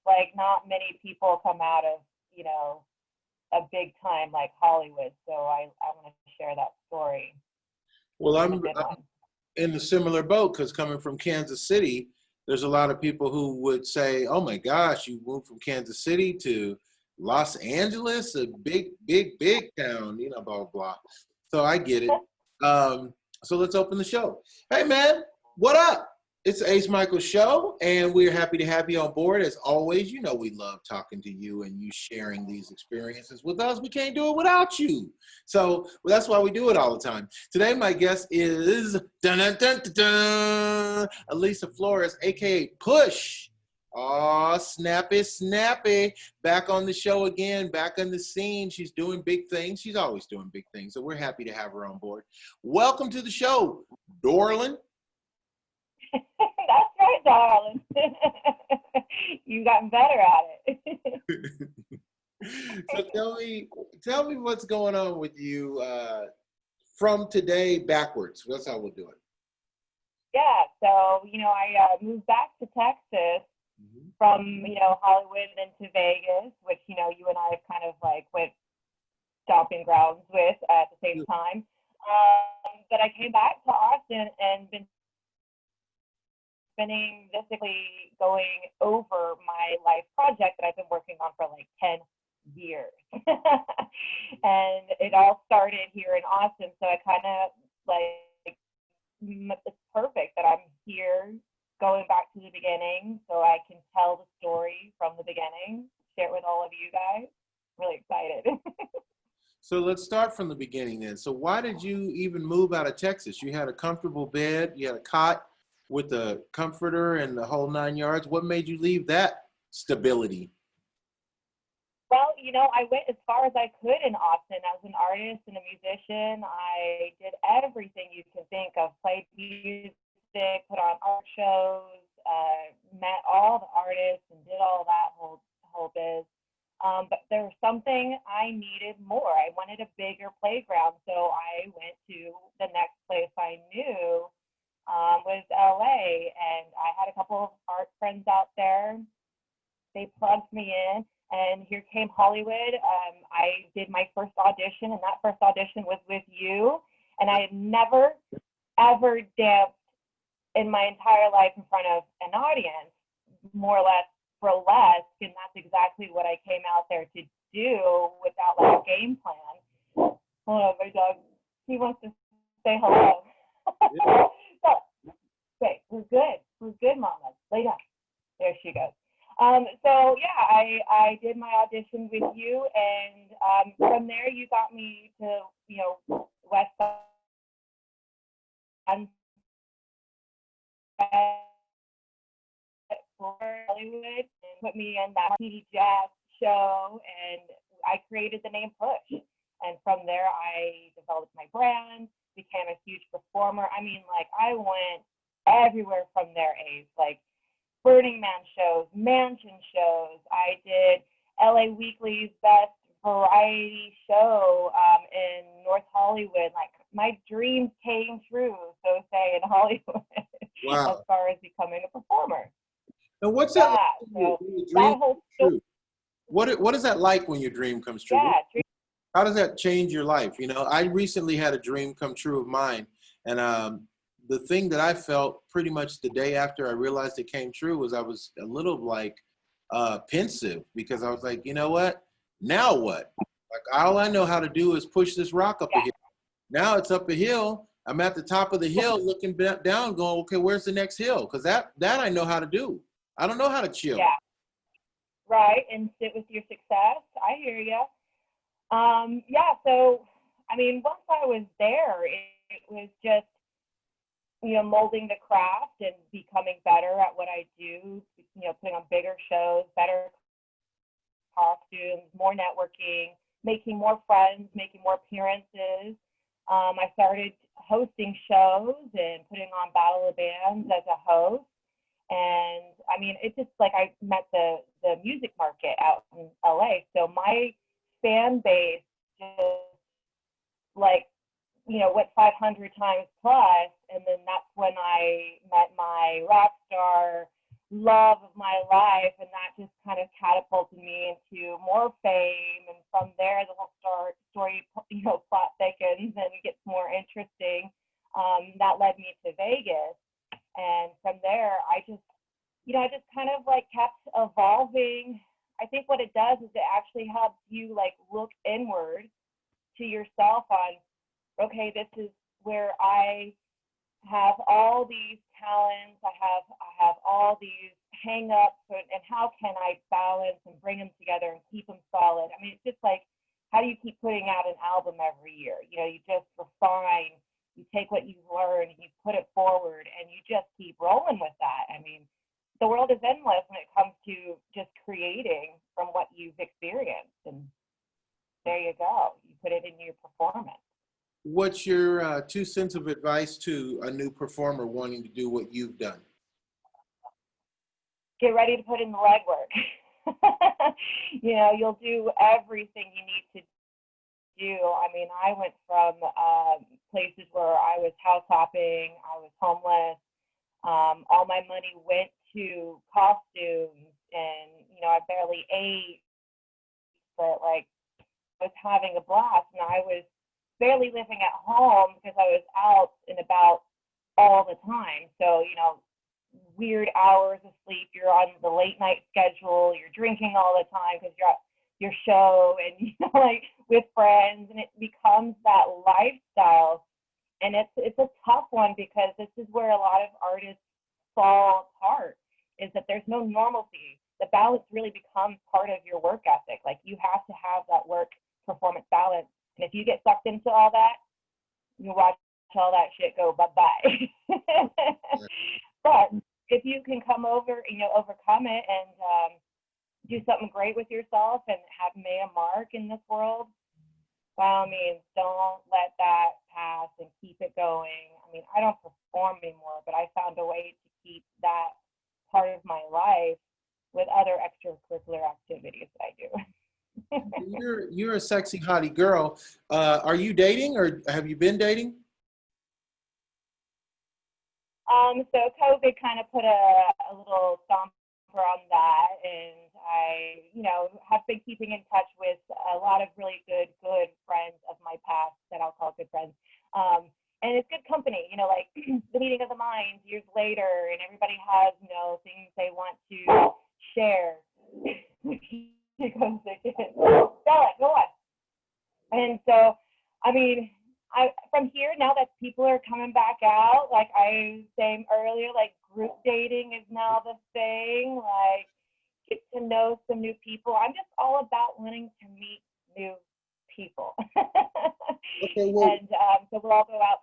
like not many people come out of, you know, a big time like Hollywood. So I want to share that story. Well, I'm in a similar boat because coming from Kansas City, there's a lot of people who would say, "Oh my gosh, you moved from Kansas City to Los Angeles, a big, big, big town," you know, blah, blah, blah. So I get it. So let's open the show. Hey, man, what up? It's the Ace Michael Show, and we're happy to have you on board. As always, you know we love talking to you and you sharing these experiences with us. We can't do it without you. So that's why we do it all the time. Today, my guest is Alyssa Flores, a.k.a. Push. Oh, snappy, snappy. Back on the show again, back on the scene. She's doing big things. She's always doing big things. So we're happy to have her on board. Welcome to the show, Dorlin. That's right, darling. You've gotten better at it. So tell me what's going on with you from today backwards. That's how we'll do it. Yeah, so, you know, I moved back to Texas from, you know, Hollywood into Vegas, which, you know, you and I have kind of like went stomping grounds with at the same time. But I came back to Austin and been spending basically going over my life project that I've been working on for like 10 years. And it all started here in Austin. So I kind of like, it's perfect that I'm here going back to the beginning so I can tell the story from the beginning, share it with all of you guys. Really excited. So let's start from the beginning then. So why did you even move out of Texas? You had a comfortable bed, you had a cot with a comforter and the whole 9 yards. What made you leave that stability? Well, you know, I went as far as I could in Austin as an artist and a musician. I did everything you can think of, played music, put on art shows, met all the artists and did all that whole biz. But there was something I needed more. I wanted a bigger playground, so I went to the next place I knew, was LA, and I had a couple of art friends out there. They plugged me in, and here came Hollywood. I did my first audition, and that first audition was with you, and I had never, ever danced in my entire life in front of an audience, more or less burlesque, and that's exactly what I came out there to do without like a game plan. Hold on, my dog, he wants to say hello. Yeah. So, wait, we're good, Mama. Lay down. There she goes. So yeah, I did my audition with you, and from there you got me to, you know, West Side, Hollywood, and put me in that TV jazz show, and I created the name Push. And from there, I developed my brand, became a huge performer. I mean, like, I went everywhere from there, Ace, like Burning Man shows, mansion shows. I did LA Weekly's best variety show in North Hollywood. Like, my dreams came true, so say, in Hollywood. Wow. As far as becoming a performer. And what's that like when your dream comes true? What is that like when your dream comes true? Yeah, how does that change your life? You know, I recently had a dream come true of mine, and the thing that I felt pretty much the day after I realized it came true was I was a little like pensive, because I was like, you know what? Now what? Like, all I know how to do is push this rock up a hill. Now it's up a hill. I'm at the top of the hill looking down going, okay, where's the next hill? Because that I know how to do. I don't know how to chill. Yeah. Right, and sit with your success. I hear you. Yeah, so, I mean, once I was there, it was just, you know, molding the craft and becoming better at what I do, you know, putting on bigger shows, better costumes, more networking, making more friends, making more appearances. I started hosting shows and putting on Battle of Bands as a host. And I mean, it's just like I met the music market out in LA. So my fan base just like, you know, went 500 times plus. And then that's when I met my rock star love of my life. And that just kind of catapulted me into more fame. And from there, the whole story, plot thickens and it gets more interesting. That led me to Vegas. And from there, I just kind of like kept evolving. I think what it does is it actually helps you like look inward to yourself on, okay, this is where I have all these talents, I have all these hang-ups, and how can I balance and bring them together and keep them solid? I mean, it's just like, how do you keep putting out an album every year? You just refine, you take what you've learned, and you put it forward, and you just keep rolling with that. I mean, the world is endless when it comes to just creating from what you've experienced, and there you go. You put it in your performance. What's your 2 cents of advice to a new performer wanting to do what you've done? Get ready to put in the legwork. You'll do everything you need to do. I mean, I went from places where I was house hopping, I was homeless. All my money went to costumes, and I barely ate, but like I was having a blast, and I was barely living at home because I was out and about all the time. So, weird hours of sleep, you're on the late night schedule, you're drinking all the time because you're at your show and, like with friends, and it becomes that lifestyle. And it's a tough one because this is where a lot of artists fall apart, is that there's no normalcy. The balance really becomes part of your work ethic. Like, you have to have that work performance balance. And if you get sucked into all that, you watch all that shit go bye-bye. But if you can come over, overcome it and do something great with yourself and have made a mark in this world, by all means, don't let that pass and keep it going. I mean, I don't perform anymore, but I found a way to keep that part of my life with other extracurricular activities that I do. You're a sexy hottie girl. Are you dating, or have you been dating? So COVID kind of put a little stomper on that, and I, have been keeping in touch with a lot of really good friends of my past that I'll call good friends. And it's good company, like the meeting of the minds years later, and everybody has, things they want to share. Because they didn't sell it, go on. And so, I mean, from here, now that people are coming back out, like I was saying earlier, like group dating is now the thing, like get to know some new people. I'm just all about wanting to meet new people. Okay, well, and so we'll all go out.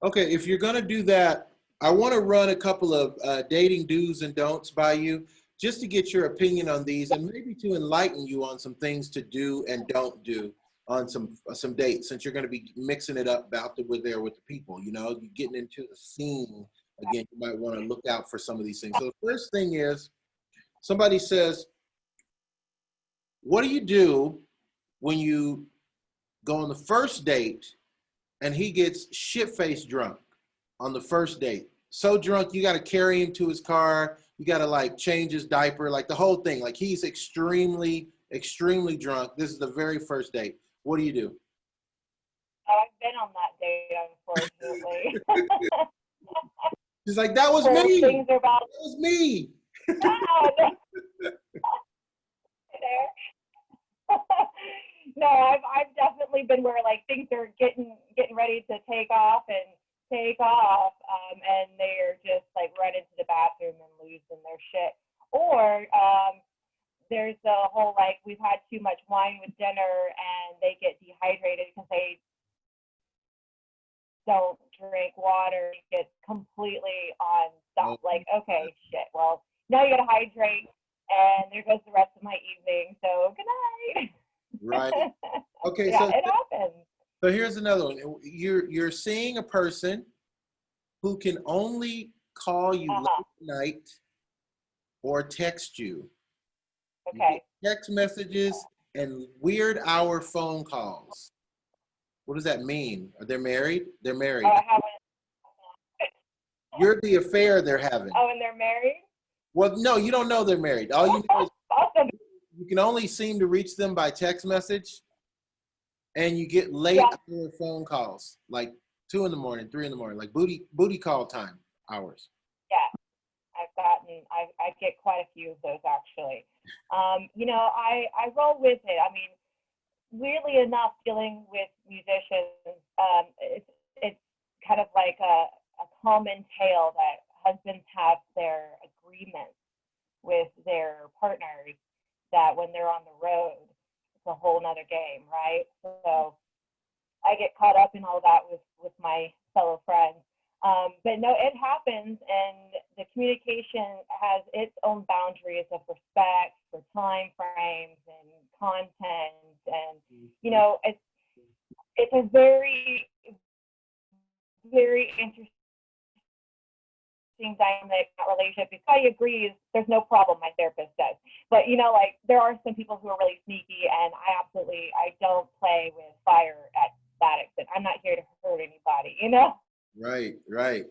Okay, if you're gonna do that, I want to run a couple of dating do's and don'ts by you, just to get your opinion on these, and maybe to enlighten you on some things to do and don't do on some dates, since you're going to be mixing it up out there with the people. You're getting into the scene again. You might want to look out for some of these things. So the first thing is, somebody says, what do you do when you go on the first date and he gets shit-faced drunk on the first date? So drunk, you got to carry him to his car. You got to like change his diaper, like the whole thing. Like, he's extremely, extremely drunk. This is the very first date. What do you do? I've been on that date, unfortunately. He's like, that was me. Things are about. That was me. No, I've definitely been where like things are getting ready to take off, and they're just like run into the bathroom and losing their shit. Or there's a whole like, we've had too much wine with dinner and they get dehydrated because they don't drink water. Get completely on stop. Like, okay, shit. Well, now you gotta hydrate, and there goes the rest of my evening. So good night. Right. Okay. Yeah, so it happens. So here's another one. You're seeing a person who can only call you late at night or text you. Okay. You text messages and weird hour phone calls. What does that mean? Are they married? They're married. I haven't. You're the affair they're having. Oh, and they're married? Well, no, you don't know they're married. All you know is Awesome. you can only seem to reach them by text message, and you get late hour phone calls, like 2 in the morning, 3 in the morning, like booty call time hours. Yeah, I get quite a few of those actually. You know, I roll with it. I mean, weirdly enough, dealing with musicians, it's kind of like a common tale that husbands have their agreements with their partners that when they're on the road, it's a whole nother game, right? So I get caught up in all that with my fellow friends. But no, it happens, and the communication has its own boundaries of respect for time frames and content, and you know, it's a very, very interesting dynamic relationship. Because I agree, there's no problem, my therapist says. But you know, like there are some people who are really sneaky, and I don't play with fire at that extent. I'm not here to hurt anybody, you know. Right, right.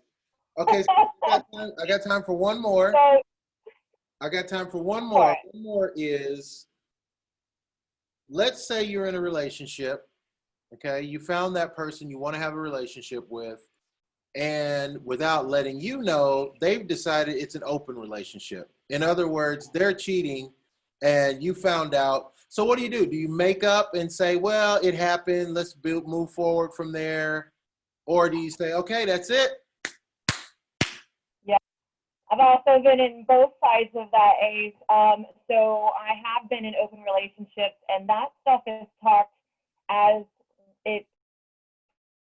Okay, so I got time for one more. So, I got time for one more. Right. One more is, let's say you're in a relationship, okay? You found that person you want to have a relationship with, and without letting you know, they've decided it's an open relationship. In other words, they're cheating, and you found out. So what do? Do you make up and say, well, it happened, let's move forward from there? Or do you say, okay, that's it? Yeah, I've also been in both sides of that, Ace. So I have been in open relationships, and that stuff is talked as it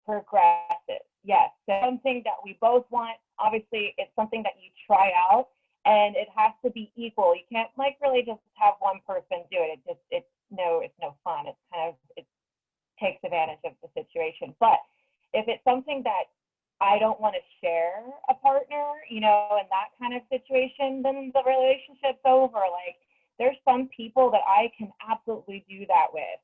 progresses. Yes, so something that we both want. Obviously, it's something that you try out, and it has to be equal. You can't like really just have one person do it. It's no fun. It's kind of, it takes advantage of the situation. But if it's something that I don't want to share a partner, you know, in that kind of situation, then the relationship's over. Like, there's some people that I can absolutely do that with,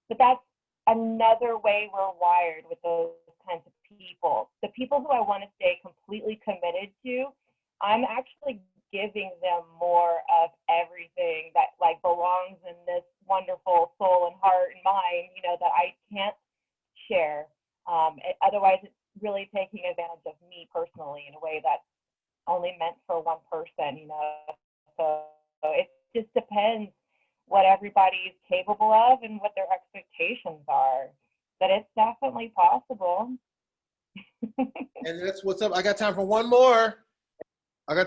but that's another way we're wired with those kinds of people. The people who I want to stay completely committed to, I'm actually giving them more of everything that like belongs in this wonderful soul and heart and mind, you know, that I can't share. Otherwise, it's really taking advantage of me personally in a way that's only meant for one person, you know. So it just depends what everybody's capable of and what their expectations are. But it's definitely possible. And that's what's up. I got time for one more. Long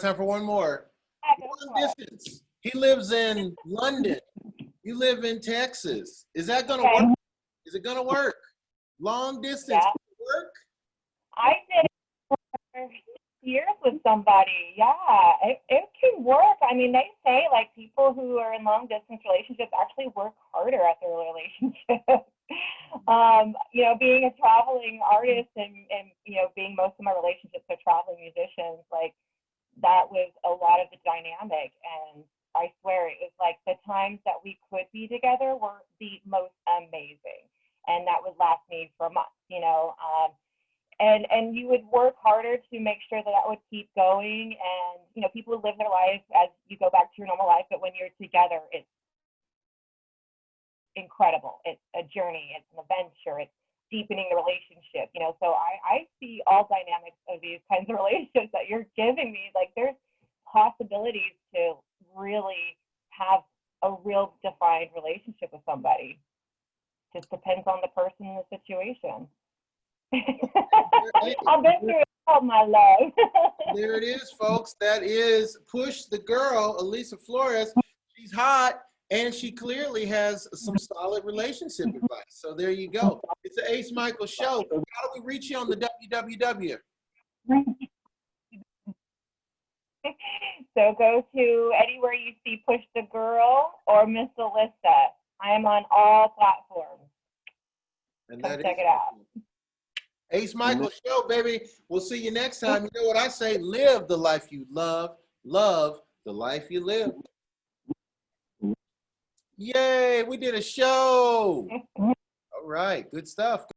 distance. He lives in London. You live in Texas. Is that going to work? Is it going to work? Long distance work? I did it for years with somebody. Yeah, it can work. I mean, they say like people who are in long distance relationships actually work harder at their relationship. You know, being a traveling artist and you know, being most of my relationships are traveling musicians, like that was a lot of the dynamic. And I swear it was like the times that we could be together were the most amazing. And that would last me for months, you know. And you would work harder to make sure that would keep going. And, you know, people would live their life as you go back to your normal life. But when you're together, it's incredible. It's a journey. It's an adventure. It's deepening the relationship, you know. So I see all dynamics of these kinds of relationships that you're giving me. Like, there's possibilities to really have a real defined relationship with somebody. Just depends on the person and the situation. I've been through it all, my love. There it is, folks. That is Push the Girl, Alyssa Flores. She's hot, and she clearly has some solid relationship advice. So there you go. It's the Ace Micheals Show. How do we reach you on the www? So go to anywhere you see Push the Girl or Miss Alyssa. I am on all platforms. And Come check it out. Ace Micheals Show, baby. We'll see you next time. You know what I say? Live the life you love. Love the life you live. Yay, we did a show. All right, good stuff.